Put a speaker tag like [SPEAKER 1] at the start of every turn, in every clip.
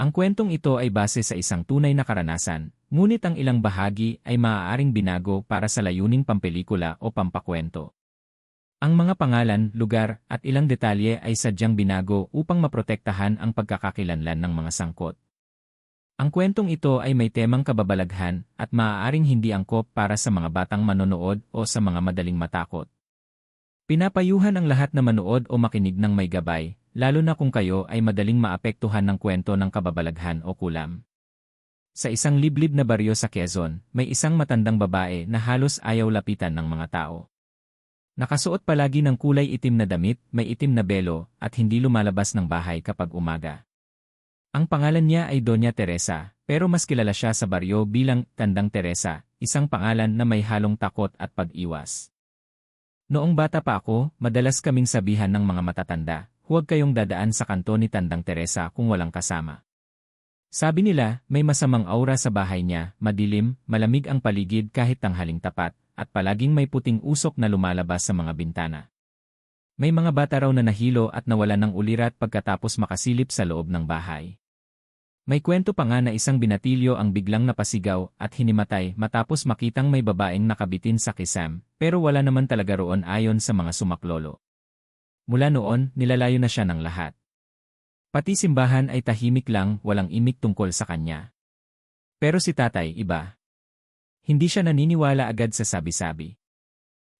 [SPEAKER 1] Ang kwentong ito ay base sa isang tunay na karanasan, ngunit ang ilang bahagi ay maaaring binago para sa layuning pampelikula o pampakwento. Ang mga pangalan, lugar, at ilang detalye ay sadyang binago upang maprotektahan ang pagkakakilanlan ng mga sangkot. Ang kwentong ito ay may temang kababalaghan at maaaring hindi angkop para sa mga batang manonood o sa mga madaling matakot. Pinapayuhan ang lahat na manood o makinig ng may gabay, lalo na kung kayo ay madaling maapektuhan ng kwento ng kababalaghan o kulam. Sa isang liblib na baryo sa Quezon, may isang matandang babae na halos ayaw lapitan ng mga tao. Nakasuot palagi ng kulay itim na damit, may itim na belo, at hindi lumalabas ng bahay kapag umaga. Ang pangalan niya ay Doña Teresa, pero mas kilala siya sa baryo bilang Tandang Teresa, isang pangalan na may halong takot at pag-iwas. Noong bata pa ako, madalas kaming sabihan ng mga matatanda, huwag kayong dadaan sa kanto ni Tandang Teresa kung walang kasama. Sabi nila, may masamang aura sa bahay niya, madilim, malamig ang paligid kahit tanghaling tapat, at palaging may puting usok na lumalabas sa mga bintana. May mga bata raw na nahilo at nawalan ng ulirat pagkatapos makasilip sa loob ng bahay. May kwento pa nga na isang binatilyo ang biglang napasigaw at hinimatay matapos makitang may babaeng nakabitin sa kisam, pero wala naman talaga roon ayon sa mga sumaklolo. Mula noon, nilalayo na siya ng lahat. Pati simbahan ay tahimik lang, walang imik tungkol sa kanya. Pero si tatay, iba. Hindi siya naniniwala agad sa sabi-sabi.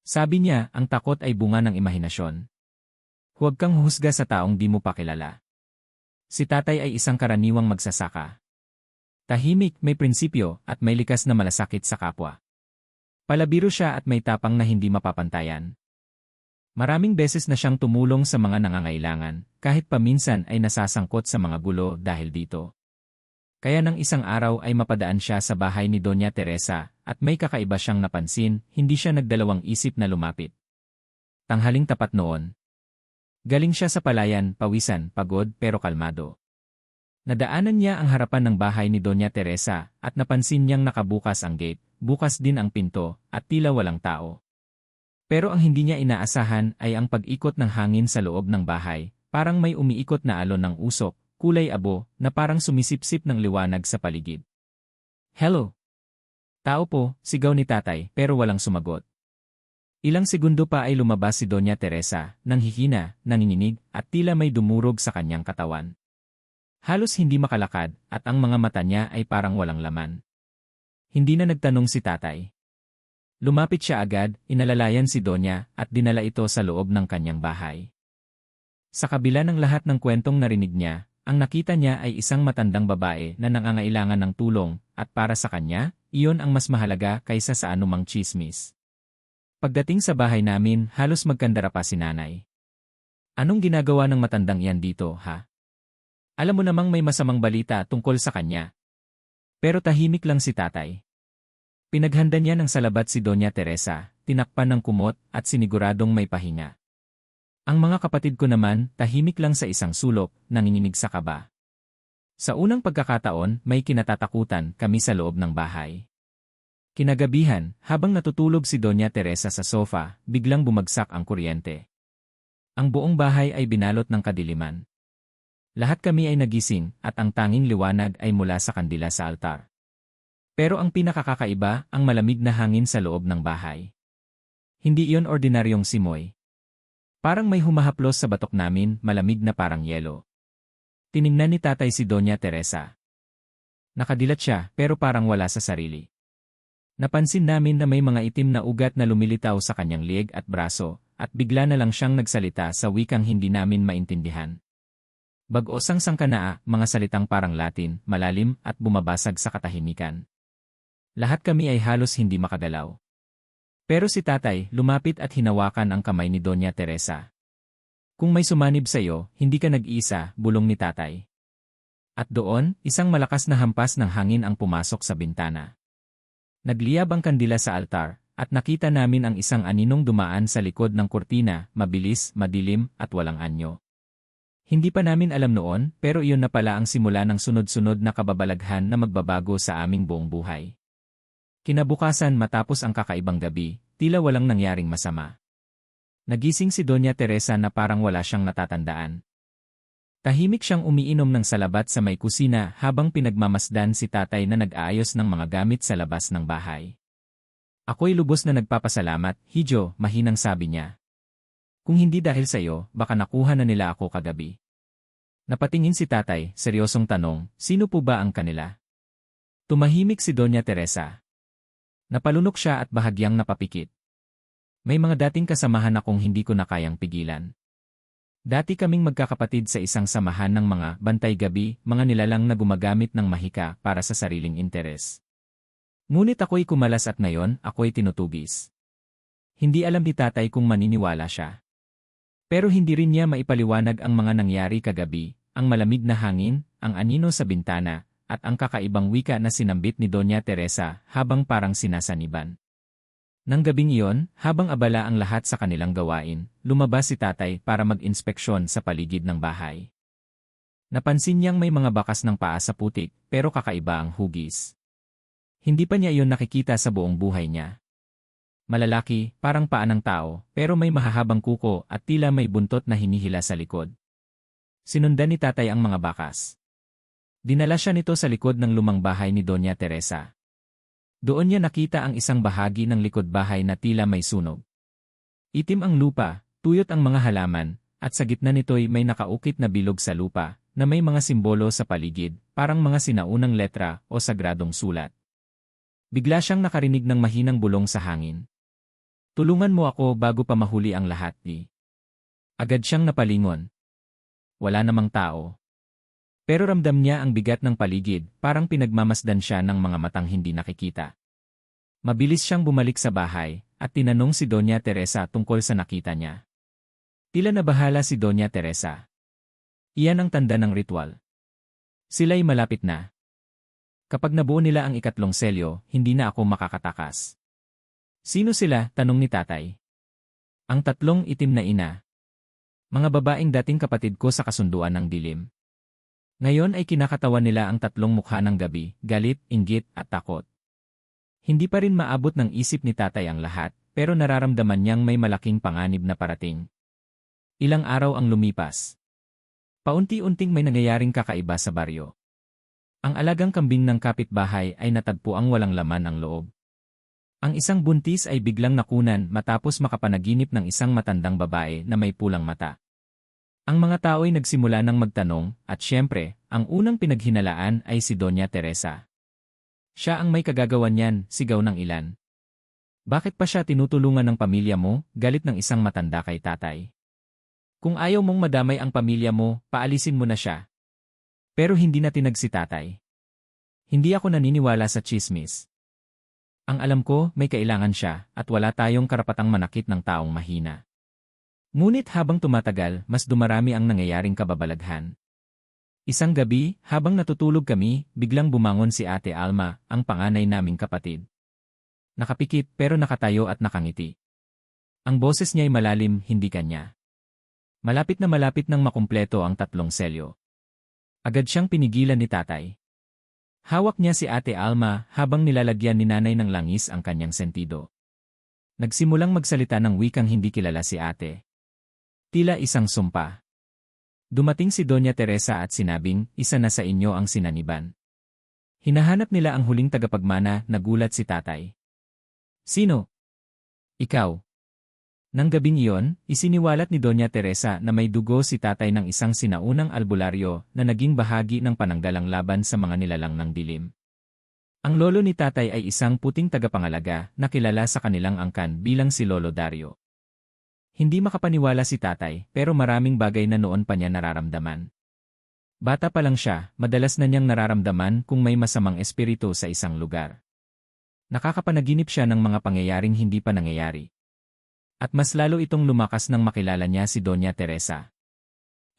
[SPEAKER 1] Sabi niya, ang takot ay bunga ng imahinasyon. Huwag kang husga sa taong di mo pa kilala. Si tatay ay isang karaniwang magsasaka. Tahimik, may prinsipyo, at may likas na malasakit sa kapwa. Palabiro siya at may tapang na hindi mapapantayan. Maraming beses na siyang tumulong sa mga nangangailangan, kahit paminsan ay nasasangkot sa mga gulo dahil dito. Kaya nang isang araw ay mapadaan siya sa bahay ni Doña Teresa, at may kakaiba siyang napansin, hindi siya nagdalawang isip na lumapit. Tanghaling tapat noon. Galing siya sa palayan, pawisan, pagod, pero kalmado. Nadaanan niya ang harapan ng bahay ni Doña Teresa, at napansin niyang nakabukas ang gate, bukas din ang pinto, at tila walang tao. Pero ang hindi niya inaasahan ay ang pag-ikot ng hangin sa loob ng bahay, parang may umiikot na alon ng usok, kulay abo, na parang sumisipsip ng liwanag sa paligid. "Hello!" "Tao po," sigaw ni tatay, pero walang sumagot. Ilang segundo pa ay lumabas si Doña Teresa, nanghihina, nanginginig, at tila may dumurog sa kanyang katawan. Halos hindi makalakad, at ang mga mata niya ay parang walang laman. Hindi na nagtanong si tatay. Lumapit siya agad, inalalayan si Doña, at dinala ito sa loob ng kanyang bahay. Sa kabila ng lahat ng kwentong narinig niya, ang nakita niya ay isang matandang babae na nangangailangan ng tulong, at para sa kanya, iyon ang mas mahalaga kaysa sa anumang tsismis. Pagdating sa bahay namin, halos magkandara pa si nanay. "Anong ginagawa ng matandang iyan dito, ha? Alam mo namang may masamang balita tungkol sa kanya." Pero tahimik lang si tatay. Pinaghanda niya ng salabat si Doña Teresa, tinakpan ng kumot, at siniguradong may pahinga. Ang mga kapatid ko naman, tahimik lang sa isang sulok, nanginginig sa kaba. Sa unang pagkakataon, may kinatatakutan kami sa loob ng bahay. Kinagabihan, habang natutulog si Doña Teresa sa sofa, biglang bumagsak ang kuryente. Ang buong bahay ay binalot ng kadiliman. Lahat kami ay nagising, at ang tanging liwanag ay mula sa kandila sa altar. Pero ang pinakakakaiba, ang malamig na hangin sa loob ng bahay. Hindi iyon ordinaryong simoy. Parang may humahaplos sa batok namin, malamig na parang yelo. Tiningnan ni tatay si Doña Teresa. Nakadilat siya, pero parang wala sa sarili. Napansin namin na may mga itim na ugat na lumilitaw sa kanyang lieg at braso, at bigla na lang siyang nagsalita sa wikang hindi namin maintindihan. Bagos ang sangkanaa, mga salitang parang Latin, malalim at bumabasag sa katahimikan. Lahat kami ay halos hindi makagalaw. Pero si tatay, lumapit at hinawakan ang kamay ni Doña Teresa. "Kung may sumanib sa iyo, hindi ka nag-iisa," bulong ni tatay. At doon, isang malakas na hampas ng hangin ang pumasok sa bintana. Nagliyab ang kandila sa altar, at nakita namin ang isang aninong dumaan sa likod ng kurtina, mabilis, madilim, at walang anyo. Hindi pa namin alam noon, pero iyon na pala ang simula ng sunod-sunod na kababalaghan na magbabago sa aming buong buhay. Kinabukasan matapos ang kakaibang gabi, tila walang nangyaring masama. Nagising si Doña Teresa na parang wala siyang natatandaan. Tahimik siyang umiinom ng salabat sa may kusina habang pinagmamasdan si tatay na nag-aayos ng mga gamit sa labas ng bahay. Ako'y lubos na nagpapasalamat, Hijo, mahinang sabi niya. Kung hindi dahil sa iyo, baka nakuha na nila ako kagabi. Napatingin si tatay, seryosong tanong, sino po ba ang kanila? Tumahimik si Doña Teresa. Napalunok siya at bahagyang napapikit. May mga dating kasamahan akong hindi ko na kayang pigilan. Dati kaming magkakapatid sa isang samahan ng mga bantay gabi, mga nilalang na gumagamit ng mahika para sa sariling interes. Ngunit ako'y kumalas at ngayon, ako'y tinutugis. Hindi alam ni tatay kung maniniwala siya. Pero hindi rin niya maipaliwanag ang mga nangyari kagabi, ang malamig na hangin, ang anino sa bintana, at ang kakaibang wika na sinambit ni Doña Teresa habang parang sinasaniban. Nang gabing iyon, habang abala ang lahat sa kanilang gawain, lumabas si tatay para mag-inspeksyon sa paligid ng bahay. Napansin niyang may mga bakas ng paa sa putik, pero kakaiba ang hugis. Hindi pa niya iyon nakikita sa buong buhay niya. Malalaki, parang paa ng tao, pero may mahahabang kuko at tila may buntot na hinihila sa likod. Sinundan ni tatay ang mga bakas. Dinala siya nito sa likod ng lumang bahay ni Doña Teresa. Doon niya nakita ang isang bahagi ng likod bahay na tila may sunog. Itim ang lupa, tuyot ang mga halaman, at sa gitna nito'y may nakaukit na bilog sa lupa, na may mga simbolo sa paligid, parang mga sinaunang letra o sagradong sulat. Bigla siyang nakarinig ng mahinang bulong sa hangin. Tulungan mo ako bago pa mahuli ang lahat, di. Agad siyang napalingon. Wala namang tao. Pero ramdam niya ang bigat ng paligid, parang pinagmamasdan siya ng mga matang hindi nakikita. Mabilis siyang bumalik sa bahay, at tinanong si Doña Teresa tungkol sa nakita niya. Tila nabahala si Doña Teresa. Iyan ang tanda ng ritual. Sila'y malapit na. Kapag nabuo nila ang ikatlong selyo, hindi na ako makakatakas. Sino sila? Tanong ni tatay. Ang tatlong itim na ina. Mga babaeng dating kapatid ko sa kasunduan ng dilim. Ngayon ay kinakatawan nila ang tatlong mukha ng gabi, galit, inggit, at takot. Hindi pa rin maabot ng isip ni tatay ang lahat, pero nararamdaman niyang may malaking panganib na parating. Ilang araw ang lumipas. Paunti-unting may nangyayaring kakaiba sa baryo. Ang alagang kambing ng kapitbahay ay natagpo ang walang laman ang loob. Ang isang buntis ay biglang nakunan matapos makapanaginip ng isang matandang babae na may pulang mata. Ang mga tao ay nagsimula ng magtanong, at syempre, ang unang pinaghinalaan ay si Doña Teresa. Siya ang may kagagawan niyan, sigaw ng ilan. Bakit pa siya tinutulungan ng pamilya mo? Galit ng isang matanda kay tatay. Kung ayaw mong madamay ang pamilya mo, paalisin mo na siya. Pero hindi na tinag si tatay. Hindi ako naniniwala sa tsismis. Ang alam ko, may kailangan siya, at wala tayong karapatang manakit ng taong mahina. Ngunit habang tumatagal, mas dumarami ang nangyayaring kababalaghan. Isang gabi, habang natutulog kami, biglang bumangon si Ate Alma, ang panganay naming kapatid. Nakapikit pero nakatayo at nakangiti. Ang boses niya'y malalim, hindi kanya. Malapit na nang makumpleto ang tatlong selyo. Agad siyang pinigilan ni tatay. Hawak niya si Ate Alma habang nilalagyan ni nanay ng langis ang kanyang sentido. Nagsimulang magsalita ng wikang hindi kilala si ate. Tila isang sumpa. Dumating si Doña Teresa at sinabing, isa na sa inyo ang sinaniban. Hinahanap nila ang huling tagapagmana, nagulat si tatay. Sino? Ikaw. Nang gabing iyon, isiniwalat ni Doña Teresa na may dugo si tatay ng isang sinaunang albularyo na naging bahagi ng pananggalang laban sa mga nilalang ng dilim. Ang lolo ni tatay ay isang puting tagapangalaga na kilala sa kanilang angkan bilang si Lolo Dario. Hindi makapaniwala si tatay, pero maraming bagay na noon pa niya nararamdaman. Bata pa lang siya, madalas na niyang nararamdaman kung may masamang espiritu sa isang lugar. Nakakapanaginip siya ng mga pangyayaring hindi pa nangyayari. At mas lalo itong lumakas nang makilala niya si Doña Teresa.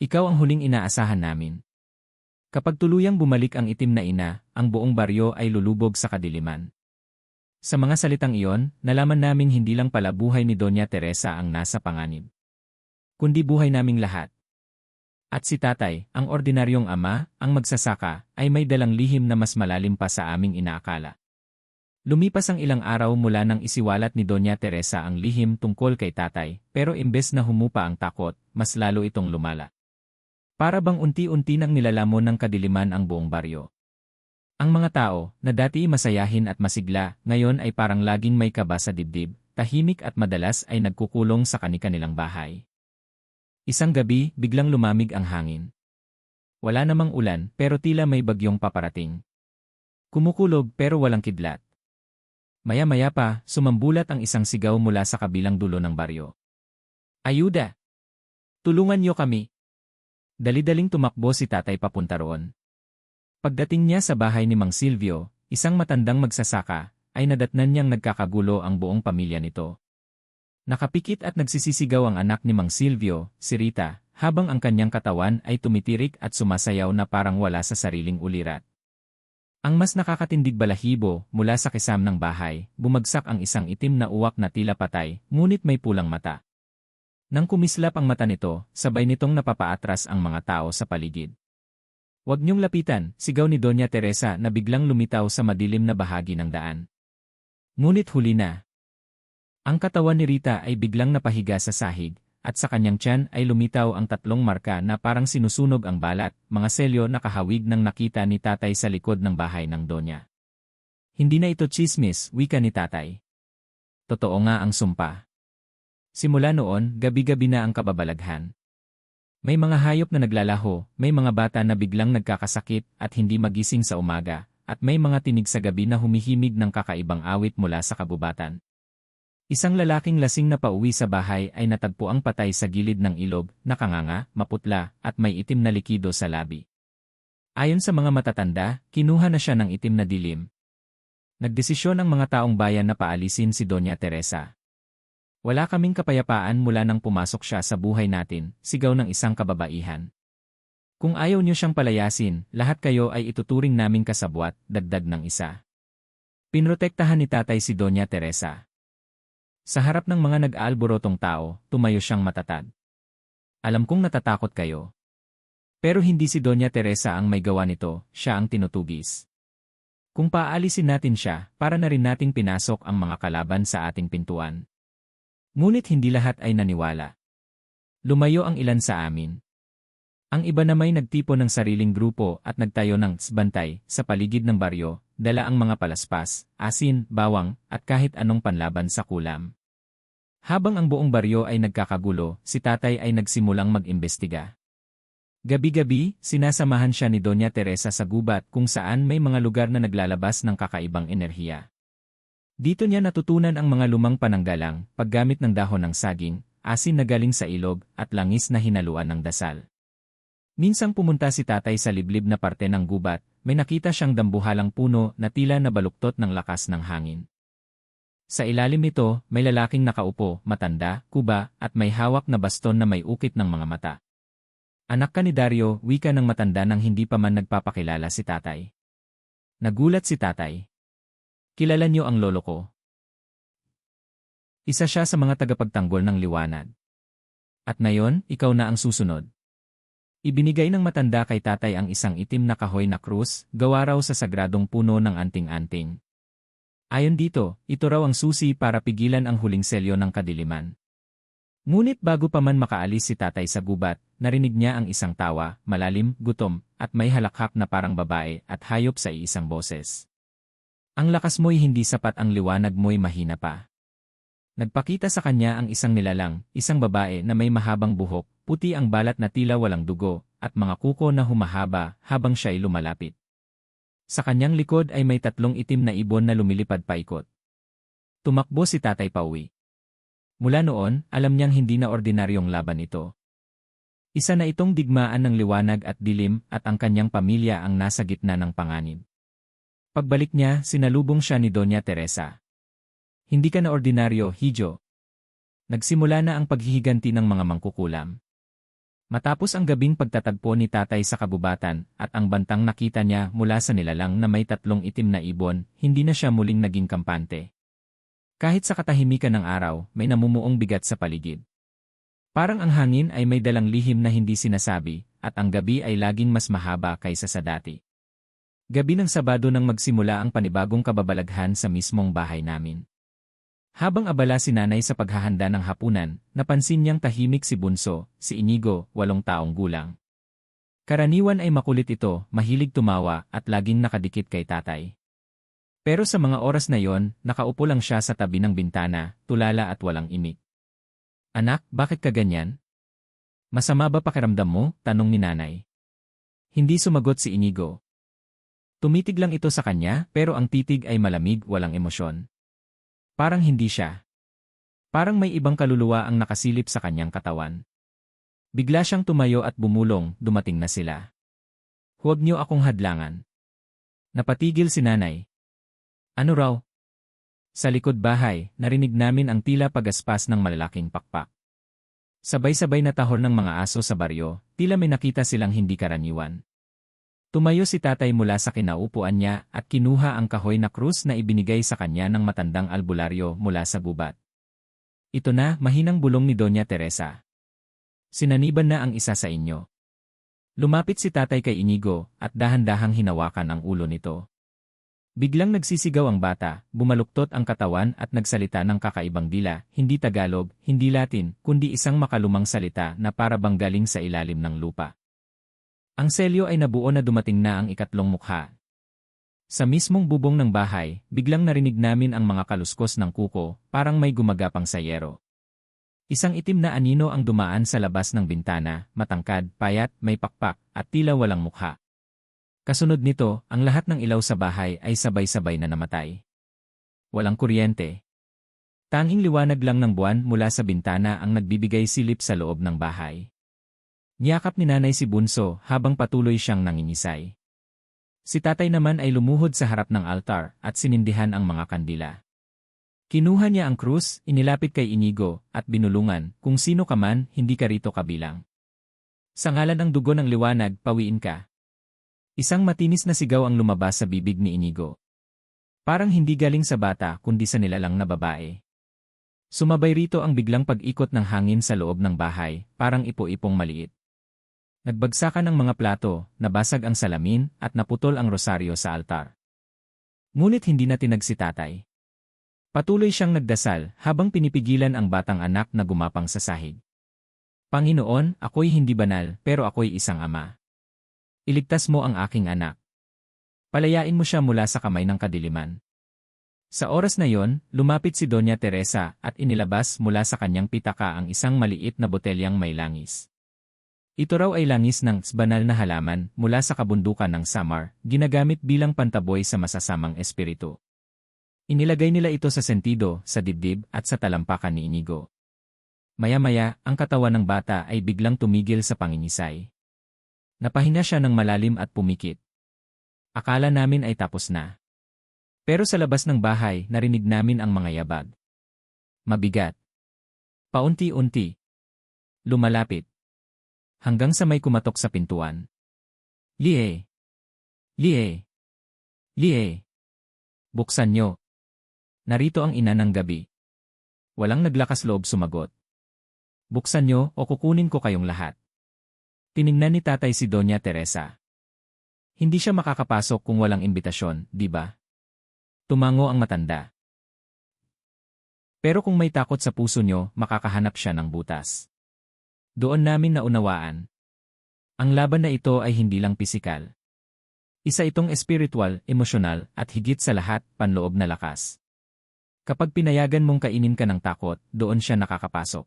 [SPEAKER 1] Ikaw ang huling inaasahan namin. Kapag tuluyang bumalik ang itim na ina, ang buong baryo ay lulubog sa kadiliman. Sa mga salitang iyon, nalaman naming hindi lang pala buhay ni Doña Teresa ang nasa panganib, kundi buhay naming lahat. At si tatay, ang ordinaryong ama, ang magsasaka, ay may dalang lihim na mas malalim pa sa aming inaakala. Lumipas ang ilang araw mula nang isiwalat ni Doña Teresa ang lihim tungkol kay tatay, pero imbes na humupa ang takot, mas lalo itong lumala. Para bang unti-unti nang nilalamon ng kadiliman ang buong baryo. Ang mga tao, na dati masayahin at masigla, ngayon ay parang laging may kaba sa dibdib, tahimik at madalas ay nagkukulong sa kani-kanilang bahay. Isang gabi, biglang lumamig ang hangin. Wala namang ulan, pero tila may bagyong paparating. Kumukulog pero walang kidlat. Maya-maya pa, sumambulat ang isang sigaw mula sa kabilang dulo ng baryo. Ayuda! Tulungan niyo kami! Dali-daling tumakbo si tatay papunta roon. Pagdating niya sa bahay ni Mang Silvio, isang matandang magsasaka, ay nadatnan niyang nagkakagulo ang buong pamilya nito. Nakapikit at nagsisisigaw ang anak ni Mang Silvio, si Rita, habang ang kanyang katawan ay tumitirik at sumasayaw na parang wala sa sariling ulirat. Ang mas nakakatindig balahibo, mula sa kisam ng bahay, bumagsak ang isang itim na uwak na tila patay, ngunit may pulang mata. Nang kumislap ang mata nito, sabay nitong napapaatras ang mga tao sa paligid. "Huwag niyong lapitan," sigaw ni Doña Teresa na biglang lumitaw sa madilim na bahagi ng daan. Ngunit huli na. Ang katawan ni Rita ay biglang napahiga sa sahig, at sa kanyang tiyan ay lumitaw ang 3 marka na parang sinusunog ang balat, mga selyo na kahawig ng nakita ni tatay sa likod ng bahay ng Donya. Hindi na ito tsismis, wika ni tatay. Totoo nga ang sumpa. Simula noon, gabi-gabi na ang kababalaghan. May mga hayop na naglalaho, may mga bata na biglang nagkakasakit at hindi magising sa umaga, at may mga tinig sa gabi na humihimig ng kakaibang awit mula sa kabubatan. Isang lalaking lasing na pauwi sa bahay ay natagpuang patay sa gilid ng ilog, nakanganga, maputla, at may itim na likido sa labi. Ayon sa mga matatanda, kinuha na siya ng itim na dilim. Nagdesisyon ang mga taong bayan na paalisin si Doña Teresa. "Wala kaming kapayapaan mula nang pumasok siya sa buhay natin," sigaw ng isang kababaihan. "Kung ayaw niyo siyang palayasin, lahat kayo ay ituturing naming kasabwat," dagdag ng isa. Pinrotektahan ni tatay si Doña Teresa. Sa harap ng mga nag-aalborotong tao, tumayo siyang matatag. "Alam kong natatakot kayo. Pero hindi si Doña Teresa ang may gawa nito, siya ang tinutugis. Kung paalisin natin siya, para na rin nating pinasok ang mga kalaban sa ating pintuan." Ngunit hindi lahat ay naniwala. Lumayo ang ilan sa amin. Ang iba na may nagtipon ng sariling grupo at nagtayo ng bantay sa paligid ng baryo, dala ang mga palaspas, asin, bawang, at kahit anong panlaban sa kulam. Habang ang buong baryo ay nagkakagulo, si tatay ay nagsimulang mag-imbestiga. Gabi-gabi, sinasamahan siya ni Doña Teresa sa gubat kung saan may mga lugar na naglalabas ng kakaibang enerhiya. Dito niya natutunan ang mga lumang pananggalang, paggamit ng dahon ng saging, asin na galing sa ilog, at langis na hinaluan ng dasal. Minsang pumunta si tatay sa liblib na parte ng gubat, may nakita siyang dambuhalang puno na tila nabaluktot ng lakas ng hangin. Sa ilalim nito, may lalaking nakaupo, matanda, kuba, at may hawak na baston na may ukit ng mga mata. "Anak ka ni Dario," wika ng matanda nang hindi pa man nagpapakilala si tatay. Nagulat si tatay. "Kilala niyo ang lolo ko?" Isa siya sa mga tagapagtanggol ng liwanag. "At ngayon, ikaw na ang susunod." Ibinigay ng matanda kay tatay ang isang itim na kahoy na krus, gawa raw sa sagradong puno ng anting-anting. Ayon dito, ito raw ang susi para pigilan ang huling selyo ng kadiliman. Ngunit bago pa man makaalis si tatay sa gubat, narinig niya ang isang tawa, malalim, gutom, at may halakhak na parang babae at hayop sa iisang boses. "Ang lakas mo'y hindi sapat, ang liwanag mo'y mahina pa." Nagpakita sa kanya ang isang nilalang, isang babae na may mahabang buhok, puti ang balat na tila walang dugo, at mga kuko na humahaba habang siya'y lumalapit. Sa kanyang likod ay may 3 itim na ibon na lumilipad paikot. Tumakbo si tatay pauwi. Mula noon, alam niyang hindi na ordinaryong laban ito. Isa na itong digmaan ng liwanag at dilim, at ang kanyang pamilya ang nasa gitna ng panganib. Pagbalik niya, sinalubong siya ni Doña Teresa. "Hindi ka na ordinaryo, Hijo." Nagsimula na ang paghihiganti ng mga mangkukulam. Matapos ang gabing pagtatagpo ni tatay sa kabubatan at ang bantang nakita niya mula sa nilalang na may 3 itim na ibon, hindi na siya muling naging kampante. Kahit sa katahimikan ng araw, may namumuong bigat sa paligid. Parang ang hangin ay may dalang lihim na hindi sinasabi, at ang gabi ay laging mas mahaba kaysa sa dati. Gabi ng Sabado nang magsimula ang panibagong kababalaghan sa mismong bahay namin. Habang abala si nanay sa paghahanda ng hapunan, napansin niyang tahimik si Bunso, si Inigo, 8 taong gulang. Karaniwan ay makulit ito, mahilig tumawa at laging nakadikit kay tatay. Pero sa mga oras na yon, nakaupo lang siya sa tabi ng bintana, tulala at walang imik. Anak, bakit ka ganyan? Masama ba pakiramdam mo? Tanong ni nanay. Hindi sumagot si Inigo. Tumitig lang ito sa kanya pero ang titig ay malamig, walang emosyon. Parang hindi siya. Parang may ibang kaluluwa ang nakasilip sa kanyang katawan. Bigla siyang tumayo at bumulong, dumating na sila. Huwag niyo akong hadlangan. Napatigil si nanay. Ano raw? Sa likod bahay, narinig namin ang tila pagaspas ng malalaking pakpak. Sabay-sabay na tahol ng mga aso sa baryo, tila may nakita silang hindi karaniwan. Tumayo si tatay mula sa kinaupuan niya at kinuha ang kahoy na krus na ibinigay sa kanya ng matandang albularyo mula sa gubat. Ito na, mahinang bulong ni Doña Teresa. Sinaniban na ang isa sa inyo. Lumapit si tatay kay Inigo at dahan-dahang hinawakan ang ulo nito. Biglang nagsisigaw ang bata, bumaluktot ang katawan at nagsalita ng kakaibang dila, hindi Tagalog, hindi Latin, kundi isang makalumang salita na para bang galing sa ilalim ng lupa. Ang selyo ay nabuo na dumating na ang ikatlong mukha. Sa mismong bubong ng bahay, biglang narinig namin ang mga kaluskos ng kuko, parang may gumagapang sa yero. Isang itim na anino ang dumaan sa labas ng bintana, matangkad, payat, may pakpak, at tila walang mukha. Kasunod nito, ang lahat ng ilaw sa bahay ay sabay-sabay na namatay. Walang kuryente. Tanging liwanag lang ng buwan mula sa bintana ang nagbibigay silip sa loob ng bahay. Niyakap ni nanay si Bunso habang patuloy siyang nangingisay. Si tatay naman ay lumuhod sa harap ng altar at sinindihan ang mga kandila. Kinuha niya ang krus, inilapit kay Inigo, at binulungan, kung sino ka man, hindi ka rito kabilang. Sa ngalan ng dugo ng liwanag, pawiin ka. Isang matinis na sigaw ang lumabas sa bibig ni Inigo. Parang hindi galing sa bata kundi sa nilalang na babae. Sumabay rito ang biglang pag-ikot ng hangin sa loob ng bahay, parang ipo-ipong maliit. Nagbagsakan ang mga plato, nabasag ang salamin, at naputol ang rosaryo sa altar. Ngunit hindi na tinag si tatay. Patuloy siyang nagdasal habang pinipigilan ang batang anak na gumapang sa sahig. Panginoon, ako'y hindi banal pero ako'y isang ama. Iligtas mo ang aking anak. Palayain mo siya mula sa kamay ng kadiliman. Sa oras na yon, lumapit si Doña Teresa at inilabas mula sa kanyang pitaka ang isang maliit na botelyang may langis. Ito raw ay langis ng banal na halaman mula sa kabundukan ng Samar, ginagamit bilang pantaboy sa masasamang espiritu. Inilagay nila ito sa sentido, sa dibdib, at sa talampakan ni Inigo. Maya-maya, ang katawan ng bata ay biglang tumigil sa pangingisay. Napahinga siya ng malalim at pumikit. Akala namin ay tapos na. Pero sa labas ng bahay, narinig namin ang mga yabag. Mabigat. Paunti-unti. Lumalapit. Hanggang sa may kumatok sa pintuan. Lie! Lie! Lie! Buksan nyo. Narito ang ina ng gabi. Walang naglakas loob sumagot. Buksan nyo o kukunin ko kayong lahat. Tiningnan ni tatay si Doña Teresa. Hindi siya makakapasok kung walang imbitasyon, di ba? Tumango ang matanda. Pero kung may takot sa puso nyo, makakahanap siya ng butas. Doon namin naunawaan. Ang laban na ito ay hindi lang pisikal. Isa itong espiritual, emosyonal, at higit sa lahat, panloob na lakas. Kapag pinayagan mong kainin ka ng takot, doon siya nakakapasok.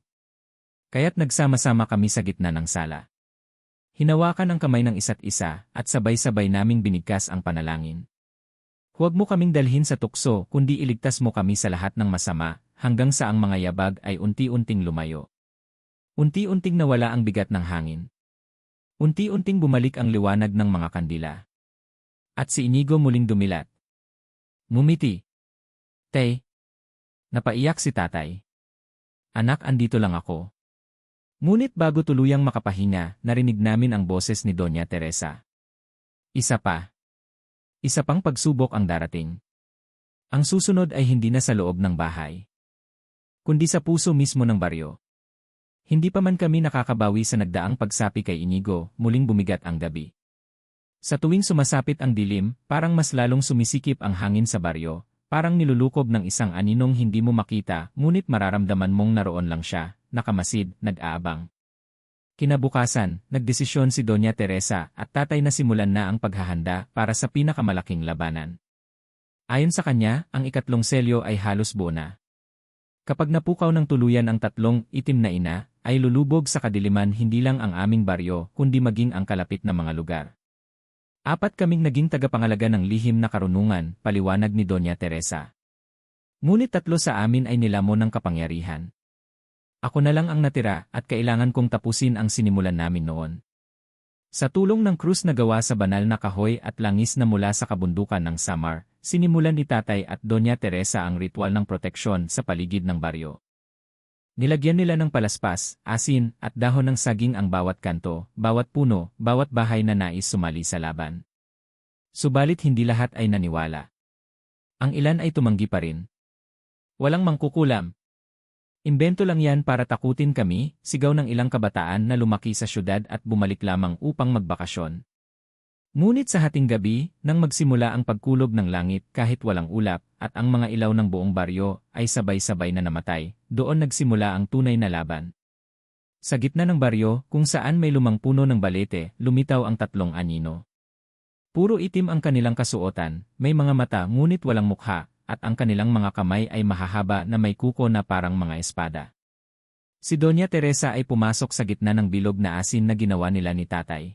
[SPEAKER 1] Kaya't nagsama-sama kami sa gitna ng sala. Hinawakan ang kamay ng isa't isa at sabay-sabay naming binigkas ang panalangin. Huwag mo kaming dalhin sa tukso kundi iligtas mo kami sa lahat ng masama hanggang sa ang mga yabag ay unti-unting lumayo. Unti-unting nawala ang bigat ng hangin. Unti-unting bumalik ang liwanag ng mga kandila. At si Inigo muling dumilat. Ngumiti. Tay. Napaiyak si tatay. Anak, andito lang ako. Ngunit bago tuluyang makapahinga, narinig namin ang boses ni Doña Teresa. Isa pa. Isa pang pagsubok ang darating. Ang susunod ay hindi na sa loob ng bahay, kundi sa puso mismo ng baryo. Hindi pa man kami nakakabawi sa nagdaang pagsapi kay Inigo, muling bumigat ang gabi. Sa tuwing sumasapit ang dilim, parang mas lalong sumisikip ang hangin sa baryo, parang nilulukob ng isang aninong hindi mo makita, ngunit mararamdaman mong naroon lang siya, nakamasid, nag-aabang. Kinabukasan, nagdesisyon si Doña Teresa at tatay na simulan na ang paghahanda para sa pinakamalaking labanan. Ayon sa kanya, ang ikatlong selyo ay halos buo na. Kapag napukaw ng tuluyan ang tatlong itim na ina, ay lulubog sa kadiliman hindi lang ang aming baryo kundi maging ang kalapit na mga lugar. Apat kaming naging tagapangalaga ng lihim na karunungan, paliwanag ni Doña Teresa. Ngunit tatlo sa amin ay nilamon ng kapangyarihan. Ako na lang ang natira at kailangan kong tapusin ang sinimulan namin noon. Sa tulong ng krus na gawa sa banal na kahoy at langis na mula sa kabundukan ng Samar, sinimulan ni Tatay at Doña Teresa ang ritual ng proteksyon sa paligid ng baryo. Nilagyan nila ng palaspas, asin, at dahon ng saging ang bawat kanto, bawat puno, bawat bahay na nais sumali sa laban. Subalit hindi lahat ay naniwala. Ang ilan ay tumanggi pa rin. Walang mangkukulam. Imbento lang yan para takutin kami, sigaw ng ilang kabataan na lumaki sa syudad at bumalik lamang upang magbakasyon. Ngunit sa hating gabi, nang magsimula ang pagkulog ng langit kahit walang ulap at ang mga ilaw ng buong baryo ay sabay-sabay na namatay, doon nagsimula ang tunay na laban. Sa gitna ng baryo, kung saan may lumang puno ng balete, lumitaw ang tatlong anino. Puro itim ang kanilang kasuotan, may mga mata ngunit walang mukha, at ang kanilang mga kamay ay mahahaba na may kuko na parang mga espada. Si Doña Teresa ay pumasok sa gitna ng bilog na asin na ginawa nila ni Tatay.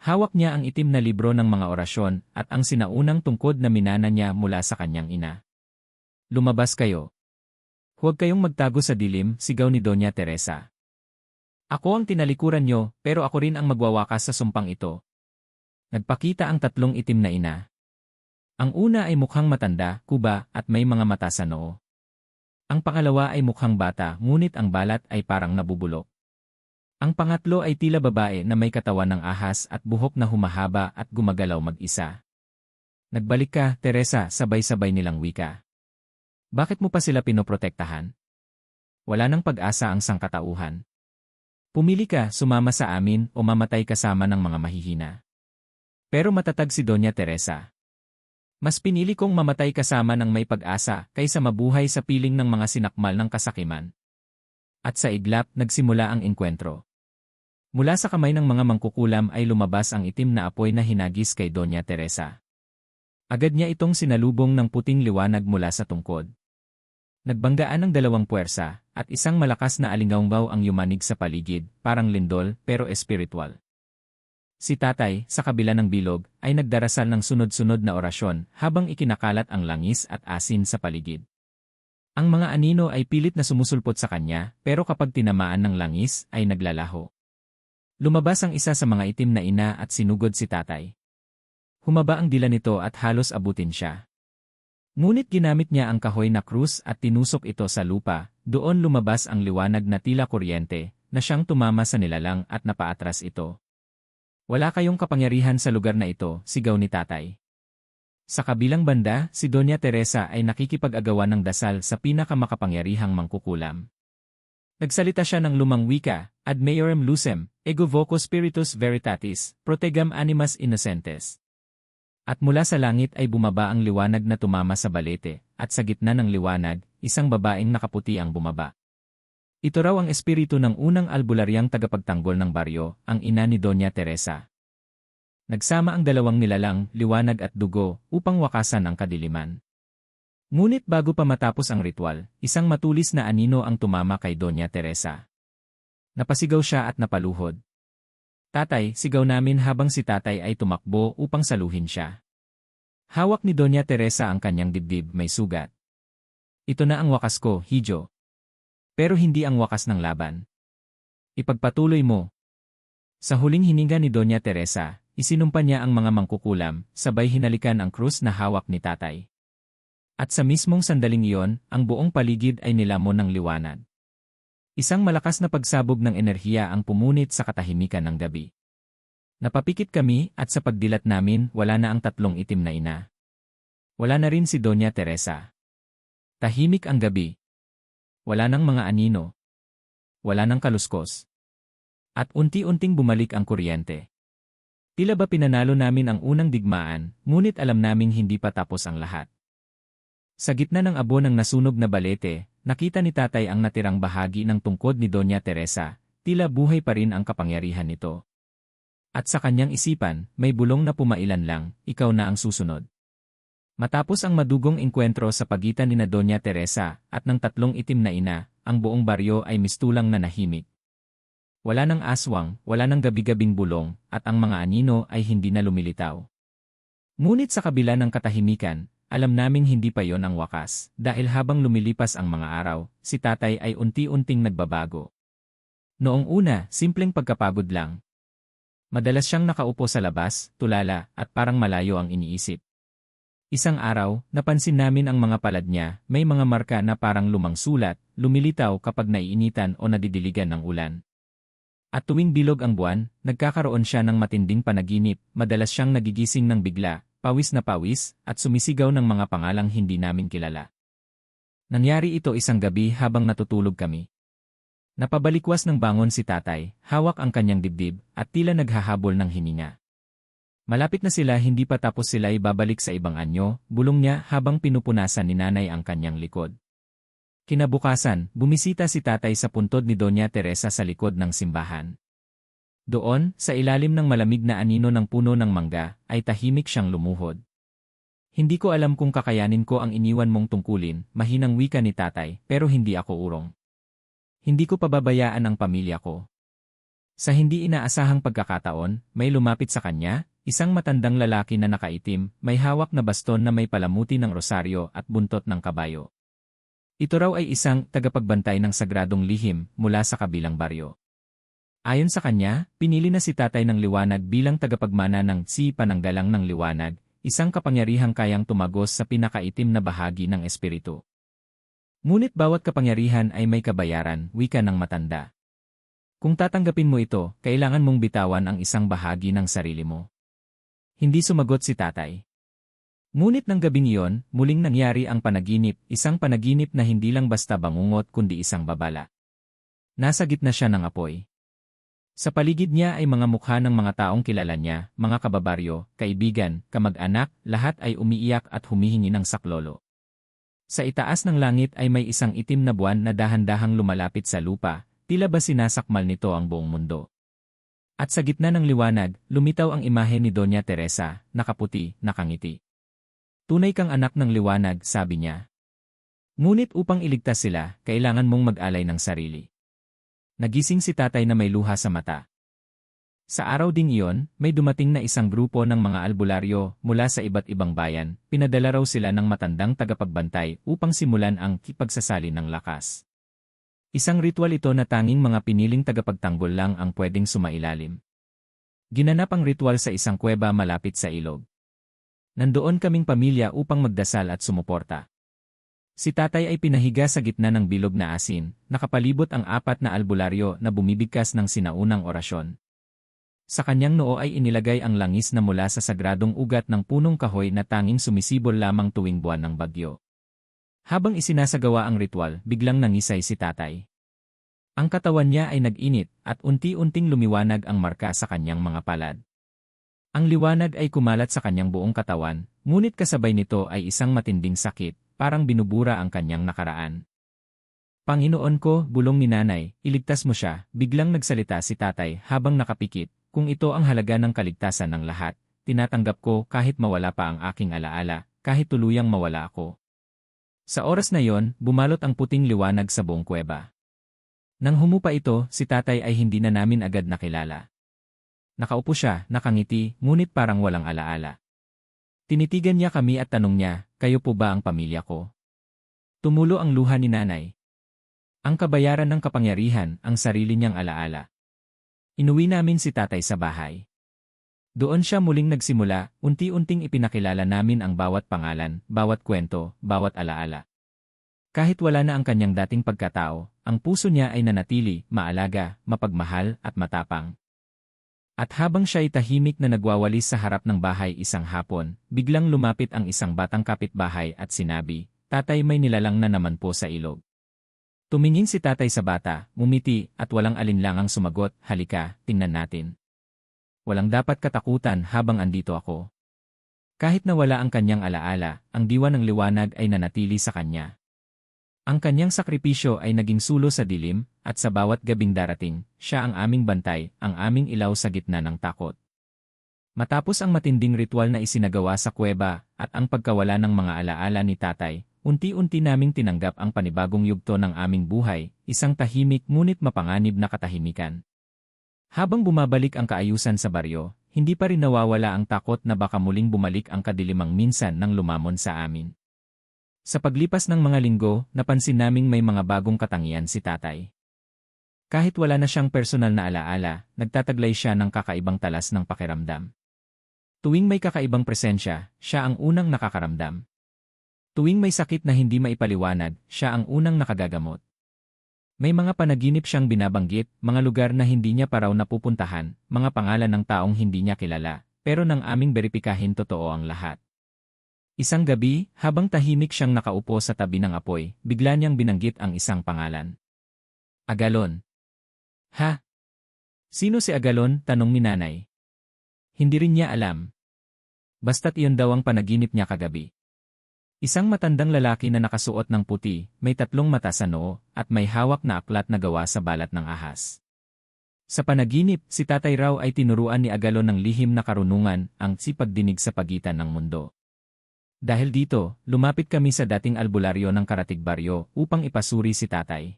[SPEAKER 1] Hawak niya ang itim na libro ng mga orasyon at ang sinaunang tungkod na minana niya mula sa kanyang ina. Lumabas kayo. Huwag kayong magtago sa dilim, sigaw ni Doña Teresa. Ako ang tinalikuran niyo, pero ako rin ang magwawakas sa sumpang ito. Nagpakita ang tatlong itim na ina. Ang una ay mukhang matanda, kuba, at may mga mata sa noo. Ang pangalawa ay mukhang bata, ngunit ang balat ay parang nabubulok. Ang pangatlo ay tila babae na may katawan ng ahas at buhok na humahaba at gumagalaw mag-isa. Nagbalik ka, Teresa, sabay-sabay nilang wika. Bakit mo pa sila pinoprotektahan? Wala nang pag-asa ang sangkatauhan. Pumili ka, sumama sa amin o mamatay kasama ng mga mahihina. Pero matatag si Doña Teresa. Mas pinili kong mamatay kasama ng may pag-asa kaysa mabuhay sa piling ng mga sinakmal ng kasakiman. At sa iglap, nagsimula ang engkwentro. Mula sa kamay ng mga mangkukulam ay lumabas ang itim na apoy na hinagis kay Doña Teresa. Agad niya itong sinalubong ng puting liwanag mula sa tungkod. Nagbanggaan ng dalawang puwersa, at isang malakas na alingawngbaw ang yumanig sa paligid, parang lindol pero espiritual. Si Tatay, sa kabila ng bilog, ay nagdarasal ng sunod-sunod na orasyon habang ikinakalat ang langis at asin sa paligid. Ang mga anino ay pilit na sumusulpot sa kanya, pero kapag tinamaan ng langis, ay naglalaho. Lumabas ang isa sa mga itim na ina at sinugod si Tatay. Humaba ang dila nito at halos abutin siya. Ngunit ginamit niya ang kahoy na krus at tinusok ito sa lupa, doon lumabas ang liwanag na tila kuryente, na siyang tumama sa nilalang at napaatras ito. Wala kayong kapangyarihan sa lugar na ito, sigaw ni Tatay. Sa kabilang banda, si Doña Teresa ay nakikipag-agawan ng dasal sa pinakamakapangyarihang mangkukulam. Nagsalita siya ng lumang wika, Ad Maiorem Lucem, Ego Voco Spiritus Veritatis, Protegam Animas Innocentes. At mula sa langit ay bumaba ang liwanag na tumama sa balete, at sa gitna ng liwanag, isang babaeng nakaputi ang bumaba. Ito raw ang espiritu ng unang albularyang tagapagtanggol ng baryo, ang ina ni Doña Teresa. Nagsama ang dalawang nilalang, liwanag at dugo, upang wakasan ang kadiliman. Ngunit bago pa matapos ang ritual, isang matulis na anino ang tumama kay Doña Teresa. Napasigaw siya at napaluhod. Tatay, sigaw namin habang si Tatay ay tumakbo upang saluhin siya. Hawak ni Doña Teresa ang kanyang dibdib, may sugat. Ito na ang wakas ko, Hijo. Pero hindi ang wakas ng laban. Ipagpatuloy mo. Sa huling hininga ni Doña Teresa, isinumpa niya ang mga mangkukulam, sabay hinalikan ang krus na hawak ni Tatay. At sa mismong sandaling iyon, ang buong paligid ay nilamon ng liwanag. Isang malakas na pagsabog ng enerhiya ang pumunit sa katahimikan ng gabi. Napapikit kami at sa pagdilat namin wala na ang tatlong itim na ina. Wala na rin si Doña Teresa. Tahimik ang gabi. Wala nang mga anino. Wala nang kaluskos. At unti-unting bumalik ang kuryente. Tila ba pinanalo namin ang unang digmaan, ngunit alam naming hindi pa tapos ang lahat. Sa gitna ng abo ng nasunog na balete, nakita ni Tatay ang natirang bahagi ng tungkod ni Doña Teresa, tila buhay pa rin ang kapangyarihan nito. At sa kanyang isipan, may bulong na pumailan lang, ikaw na ang susunod. Matapos ang madugong engkwentro sa pagitan ni Doña Teresa at ng tatlong itim na ina, ang buong baryo ay mistulang nanahimik. Wala nang aswang, wala nang gabi-gabing bulong, at ang mga anino ay hindi na lumilitaw. Ngunit sa kabila ng katahimikan, alam naming hindi pa yon ang wakas, dahil habang lumilipas ang mga araw, si tatay ay unti-unting nagbabago. Noong una, simpleng pagkapagod lang. Madalas siyang nakaupo sa labas, tulala, at parang malayo ang iniisip. Isang araw, napansin namin ang mga palad niya, may mga marka na parang lumang sulat, lumilitaw kapag naiinitan o nadidiligan ng ulan. At tuwing bilog ang buwan, nagkakaroon siya ng matinding panaginip, madalas siyang nagigising ng bigla, pawis na pawis, at sumisigaw ng mga pangalang hindi namin kilala. Nangyari ito isang gabi habang natutulog kami. Napabalikwas ng bangon si tatay, hawak ang kanyang dibdib, at tila naghahabol ng hininga. Malapit na sila, hindi pa tapos sila ay babalik sa ibang anyo, bulong niya habang pinupunasan ni nanay ang kanyang likod. Kinabukasan, bumisita si tatay sa puntod ni Doña Teresa sa likod ng simbahan. Doon, sa ilalim ng malamig na anino ng puno ng mangga, ay tahimik siyang lumuhod. Hindi ko alam kung kakayanin ko ang iniwan mong tungkulin, mahinang wika ni tatay, pero hindi ako urong. Hindi ko pababayaan ang pamilya ko. Sa hindi inaasahang pagkakataon, may lumapit sa kanya, isang matandang lalaki na nakaitim, may hawak na baston na may palamuti ng rosaryo at buntot ng kabayo. Ito raw ay isang tagapagbantay ng sagradong lihim mula sa kabilang baryo. Ayon sa kanya, pinili na si tatay ng liwanag bilang tagapagmana ng pananggalang ng liwanag, isang kapangyarihang kayang tumagos sa pinakaitim na bahagi ng espiritu. Ngunit bawat kapangyarihan ay may kabayaran, wika ng matanda. Kung tatanggapin mo ito, kailangan mong bitawan ang isang bahagi ng sarili mo. Hindi sumagot si tatay. Ngunit ng gabing iyon, muling nangyari ang panaginip, isang panaginip na hindi lang basta bangungot kundi isang babala. Nasa gitna siya ng apoy. Sa paligid niya ay mga mukha ng mga taong kilala niya, mga kababaryo, kaibigan, kamag-anak, lahat ay umiiyak at humihingi ng saklolo. Sa itaas ng langit ay may isang itim na buwan na dahan-dahang lumalapit sa lupa, tila ba sinasakmal nito ang buong mundo. At sa gitna ng liwanag, lumitaw ang imahe ni Doña Teresa, nakaputi, nakangiti. Tunay kang anak ng liwanag, sabi niya. Ngunit upang iligtas sila, kailangan mong mag-alay ng sarili. Nagising si tatay na may luha sa mata. Sa araw ding iyon, may dumating na isang grupo ng mga albularyo mula sa iba't ibang bayan, pinadala raw sila ng matandang tagapagbantay upang simulan ang pagsasali ng lakas. Isang ritual ito na tanging mga piniling tagapagtanggol lang ang pwedeng sumailalim. Ginanap ang ritual sa isang kuweba malapit sa ilog. Nandoon kaming pamilya upang magdasal at sumuporta. Si tatay ay pinahiga sa gitna ng bilog na asin, nakapalibot ang apat na albularyo na bumibigkas ng sinaunang orasyon. Sa kanyang noo ay inilagay ang langis na mula sa sagradong ugat ng punong kahoy na tanging sumisibol lamang tuwing buwan ng bagyo. Habang isinasagawa ang ritual, biglang nangisay si tatay. Ang katawan niya ay nag-init at unti-unting lumiwanag ang marka sa kanyang mga palad. Ang liwanag ay kumalat sa kanyang buong katawan, ngunit kasabay nito ay isang matinding sakit, parang binubura ang kanyang nakaraan. Panginoon ko, bulong ni nanay, iligtas mo siya, biglang nagsalita si tatay habang nakapikit. Kung ito ang halaga ng kaligtasan ng lahat, tinatanggap ko kahit mawala pa ang aking alaala, kahit tuluyang mawala ako. Sa oras na yon, bumalot ang puting liwanag sa buong kuweba. Nang humupa ito, si tatay ay hindi na namin agad nakilala. Nakaupo siya, nakangiti, ngunit parang walang alaala. Tinitigan niya kami at tanong niya, kayo po ba ang pamilya ko? Tumulo ang luha ni nanay. Ang kabayaran ng kapangyarihan, ang sarili niyang alaala. Inuwi namin si tatay sa bahay. Doon siya muling nagsimula, unti-unting ipinakilala namin ang bawat pangalan, bawat kwento, bawat alaala. Kahit wala na ang kanyang dating pagkatao, ang puso niya ay nanatili, maalaga, mapagmahal at matapang. At habang siya ay tahimik na nagwawalis sa harap ng bahay isang hapon, biglang lumapit ang isang batang kapitbahay at sinabi, "Tatay, may nilalang na naman po sa ilog." Tumingin si tatay sa bata, ngumiti, at walang alinlangang sumagot, "Halika, tingnan natin." Walang dapat katakutan habang andito ako. Kahit na wala ang kanyang alaala, ang diwa ng liwanag ay nanatili sa kanya. Ang kanyang sakripisyo ay naging sulo sa dilim, at sa bawat gabing darating, siya ang aming bantay, ang aming ilaw sa gitna ng takot. Matapos ang matinding ritual na isinagawa sa kuweba, at ang pagkawala ng mga alaala ni tatay, unti-unti naming tinanggap ang panibagong yugto ng aming buhay, isang tahimik ngunit mapanganib na katahimikan. Habang bumabalik ang kaayusan sa baryo, hindi pa rin nawawala ang takot na baka muling bumalik ang kadilimang minsan nang lumamon sa amin. Sa paglipas ng mga linggo, napansin naming may mga bagong katangian si tatay. Kahit wala na siyang personal na alaala, nagtataglay siya ng kakaibang talas ng pakiramdam. Tuwing may kakaibang presensya, siya ang unang nakakaramdam. Tuwing may sakit na hindi maipaliwanag, siya ang unang nakagagamot. May mga panaginip siyang binabanggit, mga lugar na hindi niya pa raw napupuntahan, mga pangalan ng taong hindi niya kilala, pero nang aming beripikahin totoo ang lahat. Isang gabi, habang tahimik siyang nakaupo sa tabi ng apoy, bigla niyang binanggit ang isang pangalan. Agalon. Ha? Sino si Agalon? Tanong ni nanay. Hindi rin niya alam. Basta't iyon daw ang panaginip niya kagabi. Isang matandang lalaki na nakasuot ng puti, may 3 mata sa noo, at may hawak na aklat na gawa sa balat ng ahas. Sa panaginip, si tatay raw ay tinuruan ni Agalon ng lihim na karunungan, ang sipagdinig sa pagitan ng mundo. Dahil dito, lumapit kami sa dating albularyo ng Karatig Baryo upang ipasuri si tatay.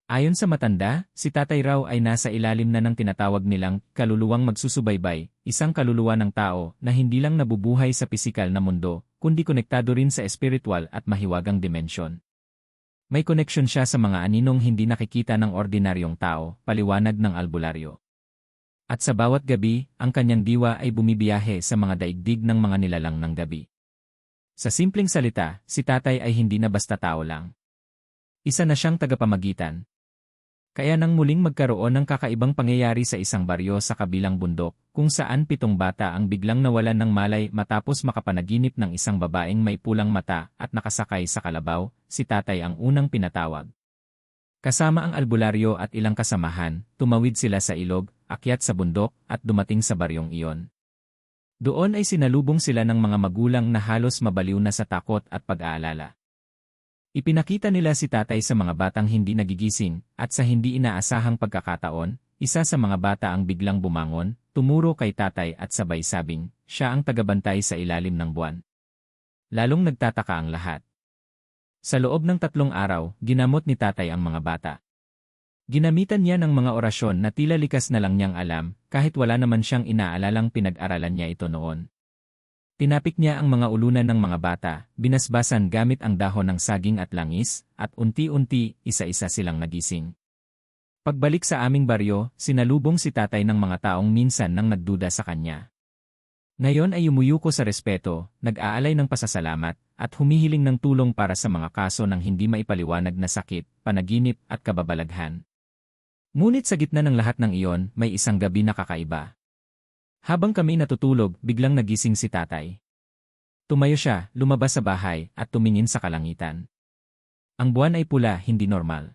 [SPEAKER 1] Ayon sa matanda, si tatay raw ay nasa ilalim na ng tinatawag nilang kaluluwang magsusubaybay, isang kaluluwa ng tao na hindi lang nabubuhay sa pisikal na mundo, kundi konektado rin sa espiritual at mahiwagang dimensyon. May koneksyon siya sa mga aninong hindi nakikita ng ordinaryong tao, paliwanag ng albularyo. At sa bawat gabi, ang kanyang diwa ay bumibiyahe sa mga daigdig ng mga nilalang ng gabi. Sa simpleng salita, si tatay ay hindi na basta tao lang. Isa na siyang tagapamagitan. Kaya nang muling magkaroon ng kakaibang pangyayari sa isang baryo sa kabilang bundok, kung saan 7 bata ang biglang nawalan ng malay matapos makapanaginip ng isang babaeng may pulang mata at nakasakay sa kalabaw, si tatay ang unang pinatawag. Kasama ang albularyo at ilang kasamahan, tumawid sila sa ilog, akyat sa bundok, at dumating sa baryong iyon. Doon ay sinalubong sila ng mga magulang na halos mabaliw na sa takot at pag-aalala. Ipinakita nila si tatay sa mga batang hindi nagigising, at sa hindi inaasahang pagkakataon, isa sa mga bata ang biglang bumangon, tumuro kay tatay at sabay sabing, siya ang tagabantay sa ilalim ng buwan. Lalong nagtataka ang lahat. Sa loob ng 3 araw, ginamot ni tatay ang mga bata. Ginamitan niya ng mga orasyon na tila likas na lang niyang alam, kahit wala naman siyang inaalalang pinag-aralan niya ito noon. Tinapik niya ang mga ulunan ng mga bata, binasbasan gamit ang dahon ng saging at langis, at unti-unti, isa-isa silang nagising. Pagbalik sa aming baryo, sinalubong si tatay ng mga taong minsan nang nagduda sa kanya. Ngayon ay umuyuko sa respeto, nag-aalay ng pasasalamat, at humihiling ng tulong para sa mga kaso ng hindi maipaliwanag na sakit, panaginip at kababalaghan. Ngunit sa gitna ng lahat ng iyon, may isang gabi na kakaiba. Habang kami natutulog, biglang nagising si tatay. Tumayo siya, lumabas sa bahay, at tumingin sa kalangitan. Ang buwan ay pula, hindi normal.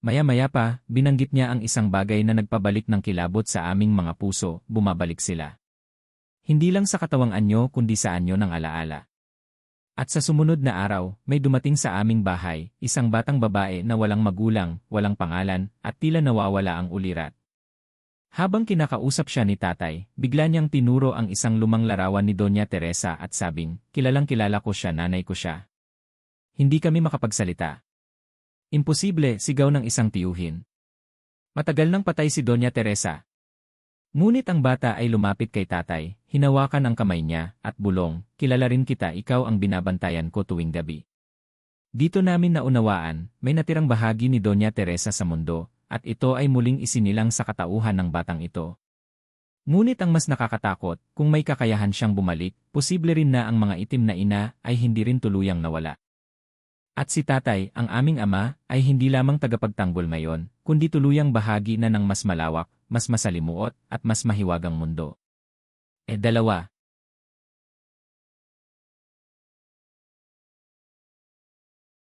[SPEAKER 1] Maya-maya pa, binanggit niya ang isang bagay na nagpabalik ng kilabot sa aming mga puso, bumabalik sila. Hindi lang sa katawang anyo kundi sa anyo ng alaala. At sa sumunod na araw, may dumating sa aming bahay, isang batang babae na walang magulang, walang pangalan, at tila nawawala ang ulirat. Habang kinakausap siya ni tatay, bigla niyang tinuro ang isang lumang larawan ni Doña Teresa at sabing, kilalang kilala ko siya, nanay ko siya. Hindi kami makapagsalita. Imposible, sigaw ng isang tiyuhin. Matagal nang patay si Doña Teresa. Ngunit ang bata ay lumapit kay tatay, hinawakan ang kamay niya, at bulong, kilala rin kita, ikaw ang binabantayan ko tuwing gabi. Dito namin naunawaan, may natirang bahagi ni Doña Teresa sa mundo, at ito ay muling isinilang sa katauhan ng batang ito. Ngunit ang mas nakakatakot, kung may kakayahan siyang bumalik, posible rin na ang mga itim na ina ay hindi rin tuluyang nawala. At si tatay, ang aming ama, ay hindi lamang tagapagtanggol ngayon, kundi tuluyang bahagi na ng mas malawak, mas masalimuot, at mas mahiwagang mundo. Dalawa.